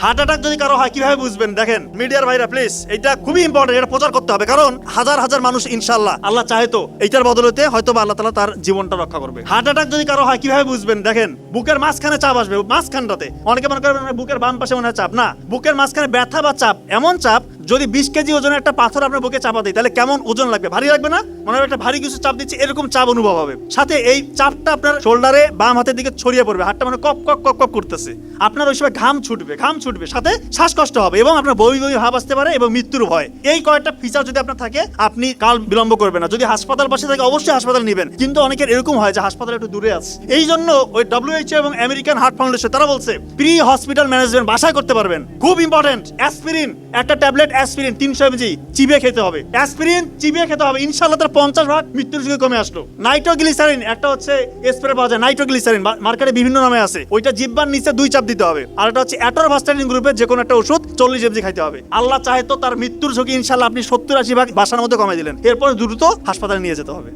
Heart attack যদি কারো হয় কিভাবে বুঝবেন? দেখেন মিডিয়ার ভাইরা প্লিজ, এটা খুবই ইম্পর্টেন্ট, এটা প্রচার করতে হবে, কারণ হাজার হাজার মানুষ ইনশাআল্লাহ আল্লাহ চাহে তো এইটার বদলতে হয়তো বা আল্লাহ তাআলা তার জীবনটা রক্ষা করবে। হার্ট অ্যাটাক যদি কারো হয় কিভাবে বুঝবেন? দেখেন বুকের মাঝখানে চাপ আসবে, মাঝখানটাতে। অনেকে মনে করবেন বুকের বাম পাশে মনে হয় চাপ, না, বুকের মাঝখানে ব্যথা বা চাপ, এমন চাপ যদি 20 কেজি ওজনের একটা পাথর আপনার বুকে চাপা দেয় তাহলে কেমন ওজন লাগবে? ভারী লাগবে না? মনে হয় একটা ভারী কিছু চাপ দিচ্ছে, এরকম চাপ অনুভব হবে। সাথে এই চাপটা আপনার শোল্ডারে বাম হাতের দিকে ছড়িয়ে পড়বে, হাতটা মানে কপ কপ কপ কপ করতেছে, আপনার ওই সময় ঘাম ছুটবে, সাথে শ্বাসকষ্ট হবে এবং আপনার বমি বমি ভাব আসতে পারে এবং মৃত্যুর ভয়। এই কয়েকটা ফিচার যদি আপনার থাকে আপনি কাল বিলম্ব করবেন না। যদি হাসপাতাল পাশে থাকে অবশ্যই হাসপাতাল নেবেন, কিন্তু অনেকের এরকম হয় যে হাসপাতাল একটু দূরে আছে। এই জন্য ওই WHO এবং আমেরিকান হার্ট ফাউন্ডেশন তারা বলছে প্রি হসপিটাল ম্যানেজমেন্ট বাসায় করতে পারবেন। খুব ইম্পর্টেন্ট, অ্যাসপিরিন, একটা ট্যাবলেট অ্যাসপিরিন 300 mg চিবিয়ে খেতে হবে, অ্যাসপিরিন চিবিয়ে খেতে হবে, ইনশাআল্লাহ তার 50% মৃত্যুর ঝুঁকি কমে আসলো। নাইট্রোগ্লিসারিন একটা হচ্ছে স্প্রে পাওয়া যায়, নাইট্রোগ্লিসারিন মার্কেটে বিভিন্ন নামে আছে, ওইটা জিহ্বার নিচে 2 চাপ দিতে হবে। আর এটা হচ্ছে অ্যাটরভাস্টাটিন গ্রুপের যে কোনো একটা ওষুধ 40 mg খাইতে হবে। আল্লাহ চাহে তো তার মৃত্যুর ঝুঁকি ইনশাআল্লাহ আপনি 70-80% বাসার মধ্যে কমাই দিলেন, এরপর দ্রুত হাসপাতালে নিয়ে যেতে হবে।